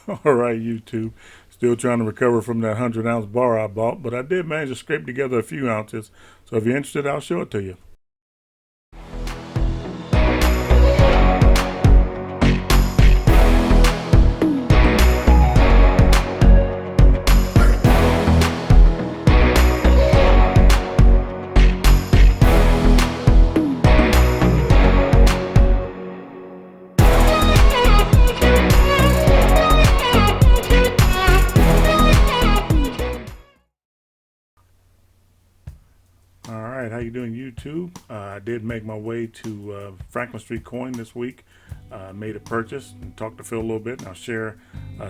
All right, YouTube. Still trying to recover from that 100-ounce bar I bought, but I did manage to scrape together a few ounces. So if you're interested, I'll show it to you. All right, how you doing, YouTube? I did make my way to Franklin Street Coin this week. Made a purchase and talked to Phil a little bit, and I'll share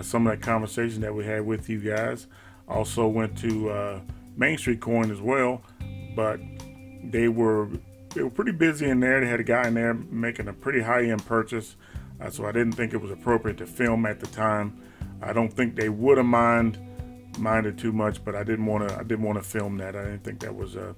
some of that conversation that we had with you guys. Also went to Main Street Coin as well, but they were pretty busy in there. They had a guy in there making a pretty high-end purchase, so I didn't think it was appropriate to film at the time. I don't think they would have minded too much, but I didn't want to film that. I didn't think that was a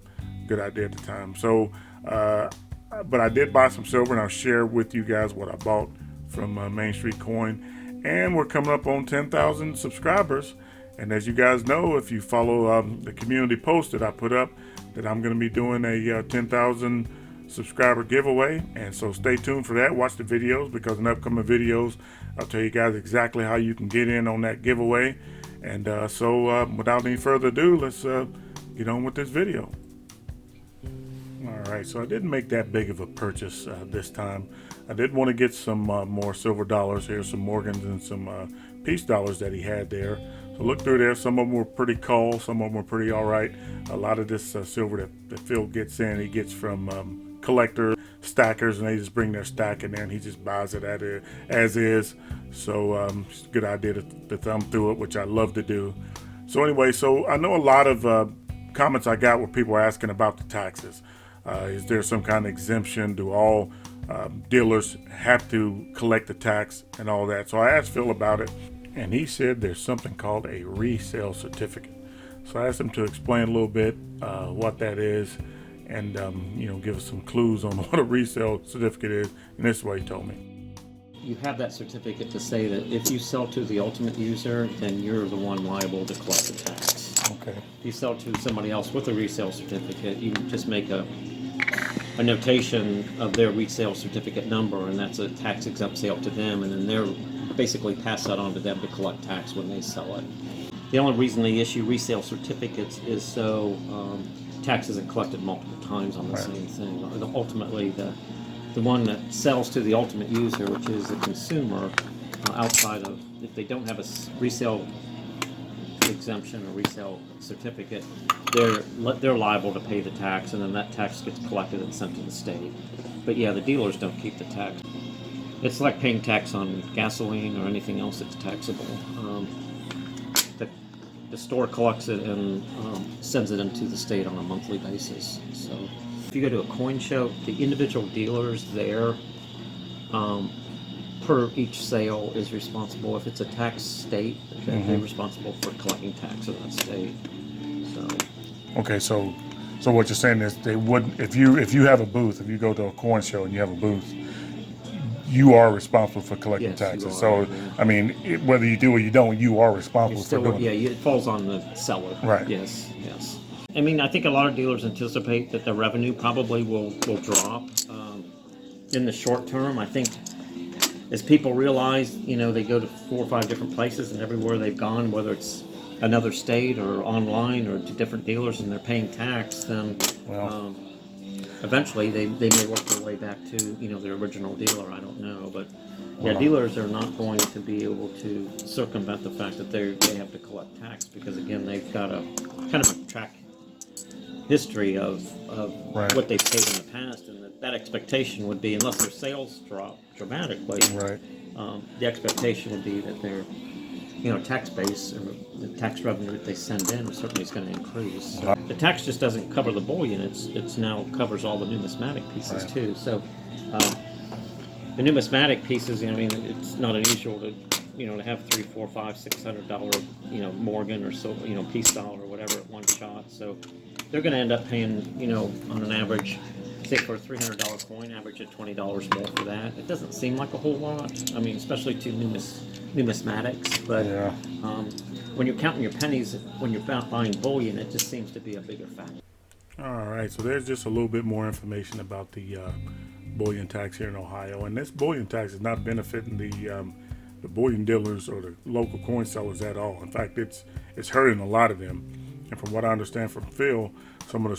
good idea at the time. So, but I did buy some silver, and I'll share with you guys what I bought from Main Street Coin. And we're coming up on 10,000 subscribers. And as you guys know, if you follow the community post that I put up, that I'm going to be doing a 10,000 subscriber giveaway. And so stay tuned for that. Watch the videos, because in upcoming videos, I'll tell you guys exactly how you can get in on that giveaway. And so without any further ado, let's get on with this video. All right, so I didn't make that big of a purchase this time. I did want to get some more silver dollars here, some Morgans and some peace dollars that he had there. So look through there. Some of them were pretty cool. Some of them were pretty all right. A lot of this silver that Phil gets in, he gets from collectors, stackers, and they just bring their stack in there, and he just buys it as is. So it's a good idea to thumb through it, which I love to do. So anyway, so I know a lot of comments I got where people were asking about the taxes. Is there some kind of exemption? Do all dealers have to collect the tax and all that? So I asked Phil about it, and he said there's something called a resale certificate. So I asked him to explain a little bit what that is, and give us some clues on what a resale certificate is. And this is what he told me. You have that certificate to say that if you sell to the ultimate user, then you're the one liable to collect the tax. Okay. If you sell to somebody else with a resale certificate, you just make a notation of their resale certificate number, and that's a tax exempt sale to them, and then they're basically pass that on to them to collect tax when they sell it. The only reason they issue resale certificates is so tax isn't collected multiple times on the same thing. Ultimately, the one that sells to the ultimate user, which is the consumer, outside of, if they don't have a resale exemption or resale certificate, they're liable to pay the tax, and then that tax gets collected and sent to the state. But yeah, the dealers don't keep the tax. It's like paying tax on gasoline or anything else that's taxable. The store collects it and sends it into the state on a monthly basis. So if you go to a coin show, the individual dealers there, per each sale, is responsible. If it's a tax state, they're responsible for collecting tax in that state. So. Okay, so what you're saying is they wouldn't, if you have a booth, if you go to a coin show and you have a booth, you are responsible for collecting taxes. So, I mean, whether you do or you don't, you are responsible for doing it. Yeah, it falls on the seller. Right. Yes. I mean, I think a lot of dealers anticipate that the revenue probably will drop in the short term. I think as people realize, they go to 4 or 5 different places, and everywhere they've gone, whether it's another state or online or to different dealers, and they're paying tax, then eventually they may work their way back to their original dealer. I don't know, but dealers are not going to be able to circumvent the fact that they have to collect tax, because again, they've got a kind of a track history of what they've paid in the past, and that expectation would be, unless their sales drop dramatically, the expectation would be that their tax base or the tax revenue that they send in certainly is going to increase. So the tax just doesn't cover the bullion; it's now covers all the numismatic pieces too. So the numismatic pieces, it's not unusual to to have $300, $400, $500, $600 Morgan or so peace dollar or whatever at one shot. So they're going to end up paying on an average say for a $300 coin, average at $20 more for that. It doesn't seem like a whole lot. I mean, especially to numismatics. But Yeah. when you're counting your pennies, when you're buying bullion, it just seems to be a bigger factor. All right, so there's just a little bit more information about the bullion tax here in Ohio, and this bullion tax is not benefiting the bullion dealers or the local coin sellers at all. In fact, it's hurting a lot of them. And from what I understand from Phil, some of the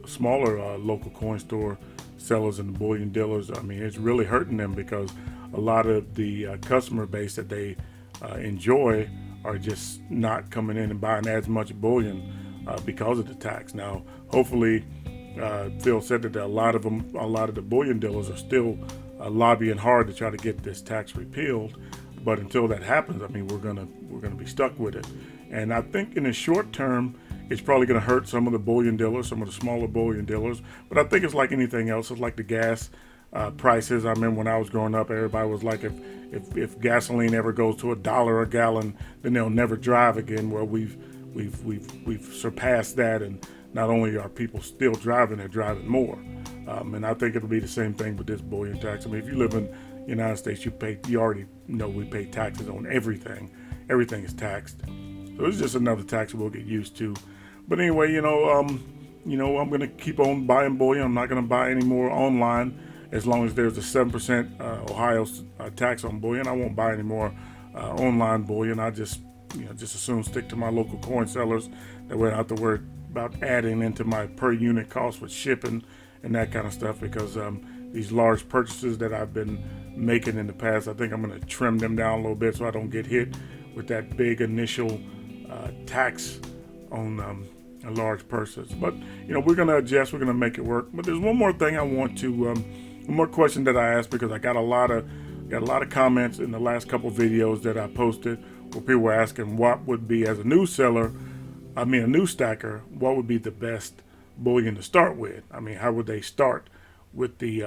smaller local coin store sellers and the bullion dealers, I mean, it's really hurting them because a lot of the customer base that they enjoy are just not coming in and buying as much bullion because of the tax. Now, hopefully, Phil said that a lot of the bullion dealers are still lobbying hard to try to get this tax repealed. But until that happens, I mean, we're gonna be stuck with it. And I think in the short term, it's probably going to hurt some of the bullion dealers, some of the smaller bullion dealers. But I think it's like anything else. It's like the gas prices. I remember when I was growing up, everybody was like, if gasoline ever goes to $1 a gallon, then they'll never drive again. Well, we've surpassed that, and not only are people still driving, they're driving more. And I think it'll be the same thing with this bullion tax. I mean, if you live in the United States, you already know we pay taxes on everything. Everything is taxed. So it's just another tax we'll get used to. But anyway, I'm going to keep on buying bullion. I'm not going to buy any more online as long as there's a 7% Ohio tax on bullion. I won't buy any more online bullion. I just as soon stick to my local coin sellers. That way I don't have to worry about adding into my per unit cost with shipping and that kind of stuff, because these large purchases that I've been making in the past, I think I'm going to trim them down a little bit so I don't get hit with that big initial tax on large purchases. But we're going to adjust. We're going to make it work. But there's one more thing I want to, one more question that I asked, because I got a lot of comments in the last couple videos that I posted where people were asking what would be, as a new seller, a new stacker, what would be the best bullion to start with? I mean, how would they start with the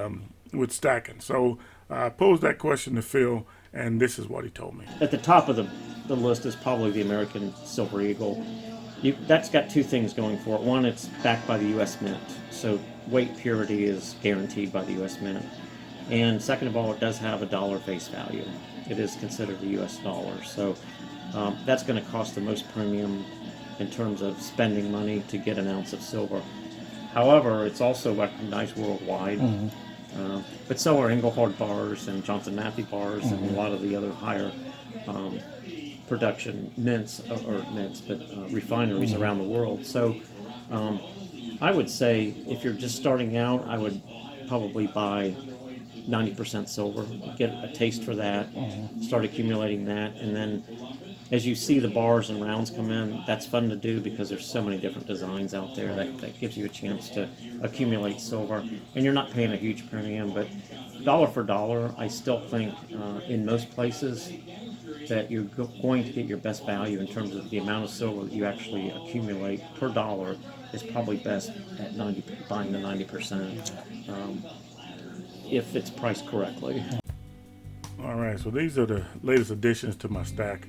with stacking? So I posed that question to Phil, and this is what he told me. At the top of the list is probably the American Silver Eagle. That's got two things going for it. One, it's backed by the U.S. Mint, so weight purity is guaranteed by the U.S. Mint. And second of all, it does have a dollar face value. It is considered a U.S. dollar, so that's going to cost the most premium in terms of spending money to get an ounce of silver. However, it's also recognized worldwide. Mm-hmm. But so are Engelhard bars and Johnson Matthey bars, mm-hmm. and a lot of the other higher production refineries mm-hmm. around the world. So I would say if you're just starting out, I would probably buy 90% silver, get a taste for that, mm-hmm. start accumulating that, and then as you see the bars and rounds come in, that's fun to do because there's so many different designs out there that gives you a chance to accumulate silver, and you're not paying a huge premium. But dollar for dollar, I still think in most places that you're going to get your best value in terms of the amount of silver that you actually accumulate per dollar is probably best at buying the 90%. If it's priced correctly. All right, so these are the latest additions to my stack.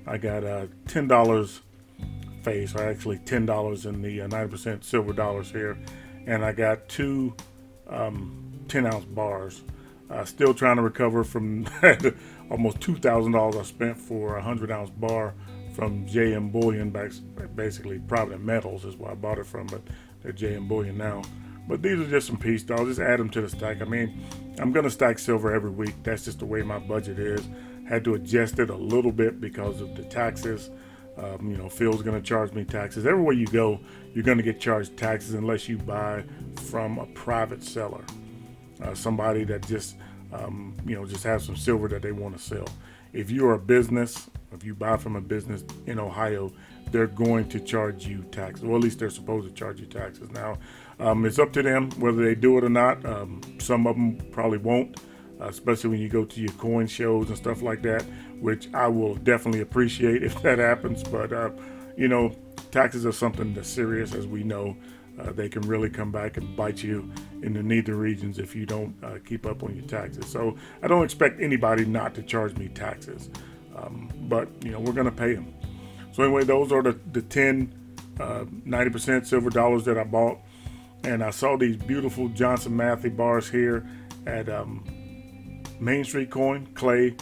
I got $10 face, or actually $10 in the 90% silver dollars here, and I got two 10-ounce bars. Still trying to recover from almost $2,000 I spent for a 100-ounce bar from JM Bullion, basically Provident Metals is where I bought it from, but they're JM Bullion now. But these are just some piece. I'll just add them to the stack. I mean, I'm going to stack silver every week. That's just the way my budget is. Had to adjust it a little bit because of the taxes. Phil's going to charge me taxes. Everywhere you go, you're going to get charged taxes unless you buy from a private seller. Somebody that just has some silver that they want to sell. If you're a business, if you buy from a business in Ohio, they're going to charge you taxes. Well, at least they're supposed to charge you taxes. Now, it's up to them whether they do it or not. Some of them probably won't, especially when you go to your coin shows and stuff like that, which I will definitely appreciate if that happens. But, taxes are something that's serious, as we know. They can really come back and bite you in the neither regions if you don't keep up on your taxes. So I don't expect anybody not to charge me taxes, but we're going to pay them. So anyway, those are the 10 90% silver dollars that I bought. and I saw these beautiful Johnson Matthey bars here at Main Street Coin. Clay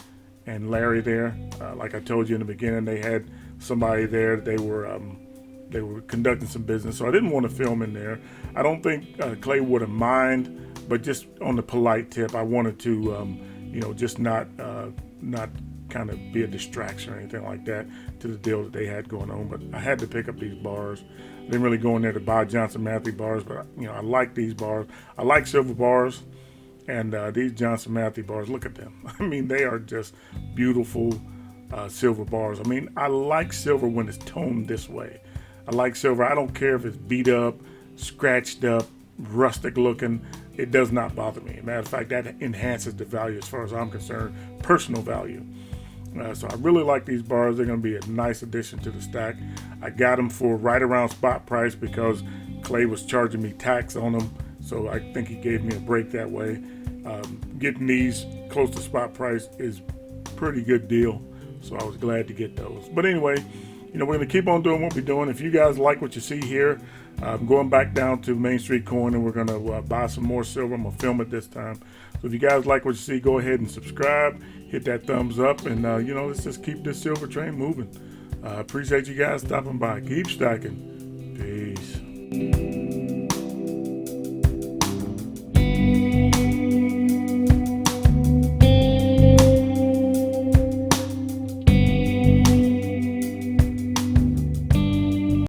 and Larry there. Like I told you in the beginning, they had somebody there. They were conducting some business, so I didn't want to film in there. I don't think Clay would have mind, but just on the polite tip, I wanted to, just not kind of be a distraction or anything like that to the deal that they had going on. But I had to pick up these bars. I didn't really go in there to buy Johnson Matthey bars, but I like these bars. I like silver bars, and these Johnson Matthey bars. Look at them. I mean, they are just beautiful silver bars. I mean, I like silver when it's toned this way. I like silver. I don't care if it's beat up, scratched up, rustic looking. It does not bother me. Matter of fact, that enhances the value as far as I'm concerned, personal value. So I really like these bars. They're going to be a nice addition to the stack. I got them for right around spot price because Clay was charging me tax on them. So I think he gave me a break that way. Getting these close to spot price is a pretty good deal. So I was glad to get those. But anyway, we're going to keep on doing what we're doing. If you guys like what you see here, I'm going back down to Main Street Coin, and we're going to buy some more silver. I'm going to film it this time. So if you guys like what you see, go ahead and subscribe. Hit that thumbs up, and, let's just keep this silver train moving. Appreciate you guys stopping by. Keep stacking. Peace.